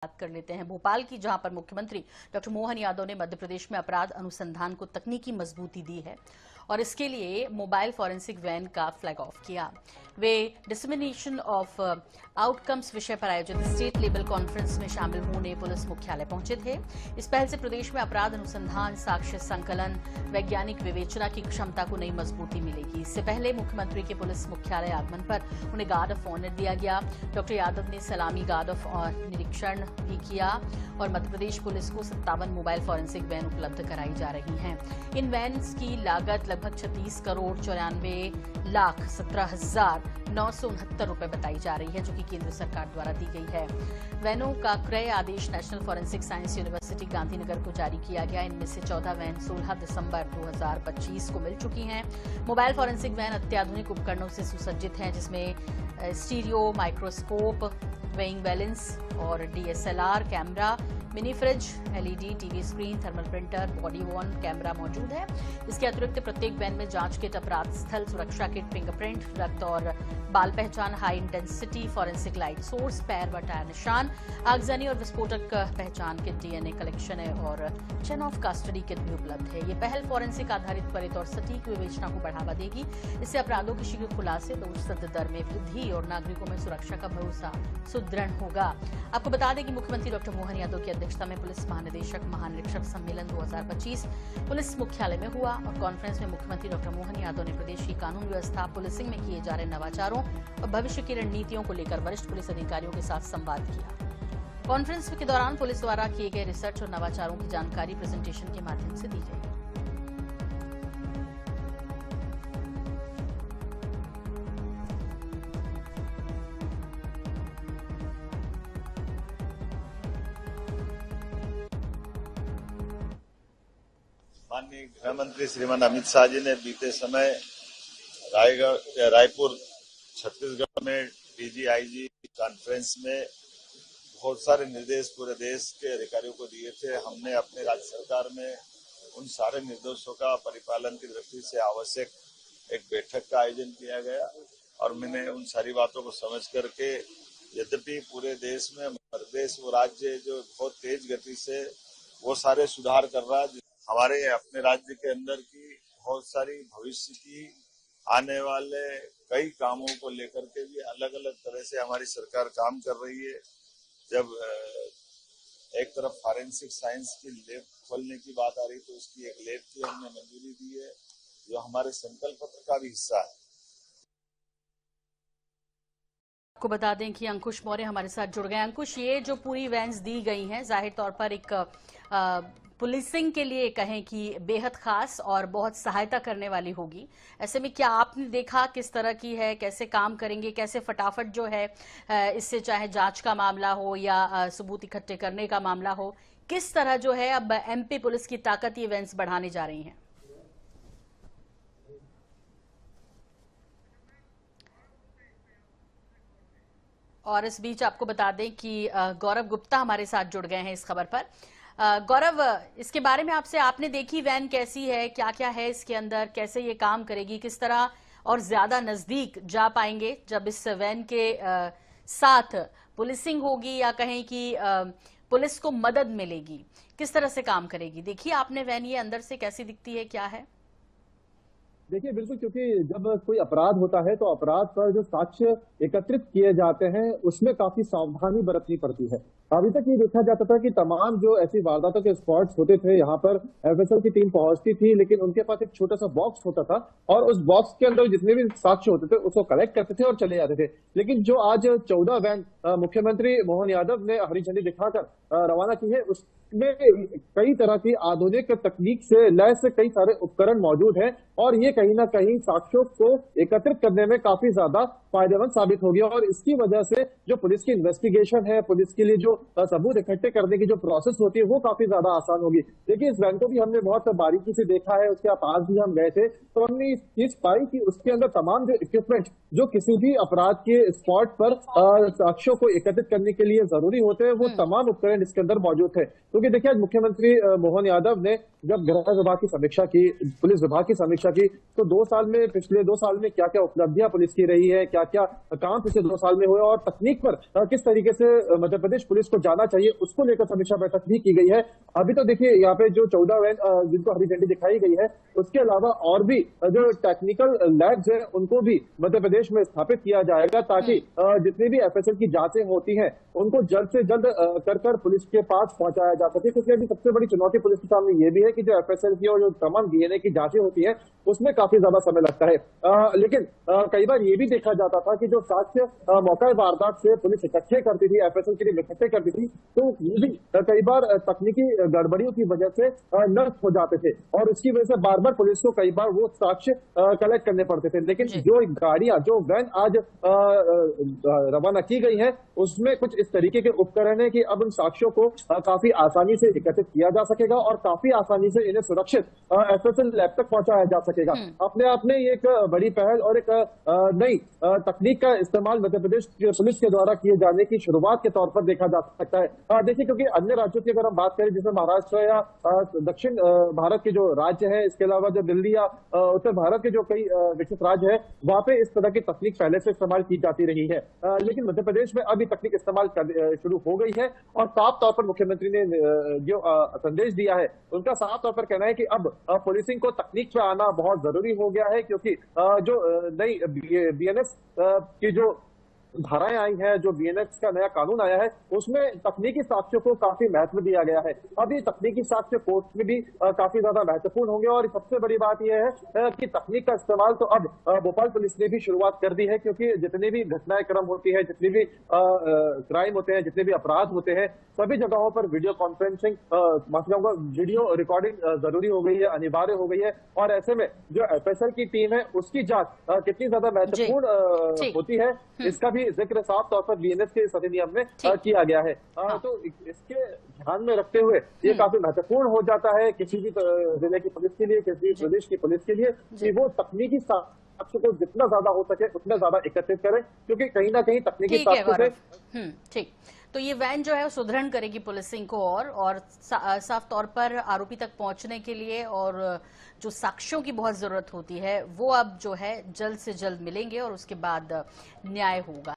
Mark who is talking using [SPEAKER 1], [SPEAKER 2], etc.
[SPEAKER 1] बात कर लेते हैं भोपाल की, जहां पर मुख्यमंत्री डॉक्टर मोहन यादव ने मध्य प्रदेश में अपराध अनुसंधान को तकनीकी मजबूती दी है और इसके लिए मोबाइल फॉरेंसिक वैन का फ्लैग ऑफ किया। वे डिसमिनेशन ऑफ आउटकम्स विषय पर आयोजित स्टेट लेवल कॉन्फ्रेंस में शामिल होने पुलिस मुख्यालय पहुंचे थे। इस पहल से प्रदेश में अपराध अनुसंधान, साक्ष्य संकलन, वैज्ञानिक विवेचना की क्षमता को नई मजबूती मिलेगी। इससे पहले मुख्यमंत्री के पुलिस मुख्यालय आगमन पर उन्हें गार्ड ऑफ ऑनर दिया गया। डॉक्टर यादव ने सलामी गार्ड ऑफ निरीक्षण भी किया और मध्य प्रदेश पुलिस को 57 मोबाइल फॉरेंसिक वैन उपलब्ध कराई जा रही हैं। इन वैन्स की लागत लगभग 36 करोड़ 94 लाख 17,969 रुपए बताई जा रही है, जो कि केंद्र सरकार द्वारा दी गई है। वैनों का क्रय आदेश National Forensic Science University Gandhinagar को जारी किया गया। इनमें से 14 वैन 16 दिसंबर 2025 को मिल चुकी हैं। मोबाइल फॉरेंसिक वैन अत्याधुनिक उपकरणों से सुसज्जित हैं, जिसमें स्टीरियो, माइक्रोस्कोप, वेइंग बैलेंस और DSLR camera, mini fridge, LED TV screen, thermal printer, body worn camera मौजूद है। इसके अतिरिक्त प्रत्येक वैन में जांच किट, अपराध स्थल सुरक्षा किट, फिंगरप्रिंट, रक्त और बाल पहचान, high intensity forensic light source, पैर व टायर निशान, आगजनी और विस्फोटक पहचान किट, DNA कलेक्शन है और चेन ऑफ कस्टडी किट भी उपलब्ध है। ये पहल फॉरेंसिक आधारित त्वरित और सटीक विवेचना को बढ़ावा देगी। इससे अपराधों के शीघ्र खुलासे, दोषसिद्ध दर में वृद्धि और नागरिकों में सुरक्षा का भरोसा सुदृढ़ होगा। आपको बता दें कि मुख्यमंत्री डॉक्टर मोहन यादव की अध्यक्षता में पुलिस महानिदेशक महानिरीक्षक सम्मेलन 2025 पुलिस मुख्यालय में हुआ और कॉन्फ्रेंस में मुख्यमंत्री डॉक्टर मोहन यादव ने प्रदेश की कानून व्यवस्था, पुलिसिंग में किए जा रहे नवाचारों और भविष्य की रणनीतियों को लेकर वरिष्ठ पुलिस अधिकारियों के साथ संवाद किया। कॉन्फ्रेंस के दौरान पुलिस द्वारा किए गए रिसर्च और नवाचारों की जानकारी प्रेजेंटेशन के माध्यम से दी गई।
[SPEAKER 2] माननीय गृह मंत्री श्रीमान अमित शाह जी ने बीते समय रायपुर छत्तीसगढ़ में DGIG कॉन्फ्रेंस में बहुत सारे निर्देश पूरे देश के अधिकारियों को दिए थे। हमने अपने राज्य सरकार में उन सारे निर्देशों का परिपालन की दृष्टि से आवश्यक एक बैठक का आयोजन किया गया और मैंने उन सारी बातों को समझ करके, यद्यपि पूरे देश में मध्य प्रदेश वो राज्य जो बहुत तेज गति से वो सारे सुधार कर रहा है, हमारे अपने राज्य के अंदर की बहुत सारी भविष्य की आने वाले कई कामों को लेकर के भी अलग अलग तरह से हमारी सरकार काम कर रही है। जब एक तरफ फॉरेंसिक साइंस की लैब खोलने की बात आ रही तो उसकी एक लैब की हमने मंजूरी दी है, जो हमारे संकल्प पत्र का भी हिस्सा है।
[SPEAKER 1] आपको बता दें कि अंकुश मौर्य हमारे साथ जुड़ गए। अंकुश, ये जो पूरी वैन्स दी गई हैं जाहिर तौर पर एक पुलिसिंग के लिए कहें कि बेहद खास और बहुत सहायता करने वाली होगी। ऐसे में क्या आपने देखा किस तरह की है, कैसे काम करेंगे, कैसे फटाफट जो है इससे चाहे जांच का मामला हो या सबूत इकट्ठे करने का मामला हो, किस तरह जो है अब MP पुलिस की ताकत ये वैन्स बढ़ाने जा रही हैं? और इस बीच आपको बता दें कि गौरव गुप्ता हमारे साथ जुड़ गए हैं इस खबर पर। गौरव, इसके बारे में आपने देखी वैन कैसी है, क्या क्या है इसके अंदर, कैसे ये काम करेगी, किस तरह और ज्यादा नजदीक जा पाएंगे जब इस वैन के साथ पुलिसिंग होगी या कहें कि पुलिस को मदद मिलेगी, किस तरह से काम करेगी? देखिए आपने वैन, ये अंदर से कैसी दिखती है, क्या है?
[SPEAKER 3] देखिए बिल्कुल, क्योंकि जब कोई अपराध होता है तो अपराध पर जो साक्ष्य एकत्रित किए जाते हैं उसमें काफी सावधानी बरतनी पड़ती है। अभी तक ये देखा जाता था कि तमाम जो ऐसी वारदातों के स्पॉट्स होते थे, यहाँ पर FSL की टीम पहुंचती थी, लेकिन उनके पास एक छोटा सा बॉक्स होता था और उस बॉक्स के अंदर जितने भी साक्ष्य होते थे उसको कलेक्ट करते थे और चले जाते थे। लेकिन जो आज 14 वैन मुख्यमंत्री मोहन यादव ने हरी झंडी दिखाकर रवाना की है, उसमें कई तरह की आधुनिक तकनीक से लैस कई सारे उपकरण मौजूद हैं और ये कहीं ना कहीं साक्ष्यों को एकत्रित करने में काफी ज्यादा फायदेमंद साबित होगी और इसकी वजह से जो पुलिस की इन्वेस्टिगेशन है, पुलिस के लिए जो सबूत इकट्ठे करने की जो प्रोसेस होती है वो काफी ज्यादा आसान होगी। देखिए इस वैन को भी हमने बहुत बारीकी से देखा है, उसके पास भी हम गए थे तो हमने इस चीज पाई कि उसके अंदर तमाम जो इक्विपमेंट जो किसी भी अपराध के स्पॉट पर साक्ष्यों को एकत्रित करने के लिए जरूरी होते हैं, वो तमाम उपकरण इसके अंदर मौजूद है। क्योंकि देखिए आज मुख्यमंत्री मोहन यादव ने जब गृह विभाग की समीक्षा की, पुलिस विभाग की समीक्षा की, तो पिछले 2 साल में क्या क्या उपलब्धियां पुलिस की रही है, क्या क्या क्या काम पिछले 2 साल में हुए और तकनीक पर किस तरीके से मध्य प्रदेश पुलिस को जाना चाहिए, उसको लेकर समीक्षा बैठक भी की गई है। अभी तो देखिए यहाँ पे जो 14 वैन जिनको हरी झंडी दिखाई गई है, उसके अलावा और भी जो टेक्निकल लैब्स है उनको भी मध्य प्रदेश में स्थापित किया जाएगा, ताकि जितनी भी एफएसएल की जांचें होती हैं उनको जल्द से जल्द कर पुलिस के पास पहुंचाया जा सके। क्योंकि अभी सबसे बड़ी चुनौती पुलिस के सामने ये भी है कि जो एफएसएल की और जो तमाम डीएनए की जांचें होती हैं उसमें काफी ज्यादा समय लगता है। लेकिन कई बार ये भी देखा जाता था कि जो साक्ष्य मौका वारदात से पुलिस इकट्ठे करती थी, एफएसएल के लिए इकट्ठे करती थी, तो ये भी कई बार तकनीकी गड़बड़ियों की वजह से नष्ट हो जाते थे और उसकी वजह से बार बार पुलिस को कई बार वो साक्ष्य कलेक्ट करने पड़ते थे। लेकिन जो गाड़ियां, जो वैन आज रवाना की गई है, उसमें कुछ इस तरीके के उपकरण है कि अब उन साक्ष्यों को काफी आसानी से एकत्रित किया जा सकेगा और काफी आसानी से इन्हें सुरक्षित एफएसएल लैब तक पहुंचाया जा सकेगा। अपने आप में ये एक बड़ी पहल और एक नई तकनीक का इस्तेमाल मध्य प्रदेश पुलिस के द्वारा किए जाने की शुरुआत के तौर पर देखा जा सकता है। देखिए, क्योंकि अन्य राज्यों की अगर हम बात करें, जैसे महाराष्ट्र या दक्षिण भारत के जो राज्य है, इसके अलावा जो दिल्ली या उत्तर भारत के जो कई विकसित राज्य है, वहां पे इस तरह की तकनीक पहले से इस्तेमाल की जाती रही है। लेकिन मध्य प्रदेश में अभी तकनीक इस्तेमाल शुरू हो गई है और साफ तौर पर मुख्यमंत्री ने जो संदेश दिया है, उनका साफ तौर पर कहना है कि अब पुलिसिंग को तकनीक पे आना बहुत जरूरी हो गया है, क्योंकि जो नई बीएनएस की जो धाराएं आई हैं, जो बीएनएस का नया कानून आया है, उसमें तकनीकी साक्ष्यों को काफी महत्व दिया गया है। अब ये तकनीकी साक्ष्य कोर्ट में भी काफी ज्यादा महत्वपूर्ण होंगे और सबसे बड़ी बात यह है कि तकनीक का इस्तेमाल तो अब भोपाल पुलिस ने भी शुरुआत कर दी है, क्योंकि जितनी भी घटनाएं क्रम होती है, जितनी भी क्राइम होते हैं, जितने भी अपराध होते हैं, सभी जगहों पर वीडियो कॉन्फ्रेंसिंग, वीडियो रिकॉर्डिंग जरूरी हो गई है, अनिवार्य हो गई है। और ऐसे में जो एफएसएल की टीम है, उसकी जांच कितनी ज्यादा महत्वपूर्ण होती है, इसका जिक्र साफ तौर पर बीएनएस के इस अधिनियम में किया गया है। तो इसके ध्यान में रखते हुए ये काफी महत्वपूर्ण हो जाता है किसी भी जिले की पुलिस के लिए, किसी भी प्रदेश की पुलिस के लिए, कि वो तकनीकी साक्ष्य को जितना ज्यादा हो सके उतना ज्यादा एकत्रित करें, क्योंकि कहीं ना कहीं तकनीकी साक्ष्य से
[SPEAKER 1] ठीक। तो ये वैन जो है वो सुदृढ़ करेगी पुलिसिंग को और साफ तौर पर आरोपी तक पहुंचने के लिए और जो साक्ष्यों की बहुत जरूरत होती है वो अब जो है जल्द से जल्द मिलेंगे और उसके बाद न्याय होगा।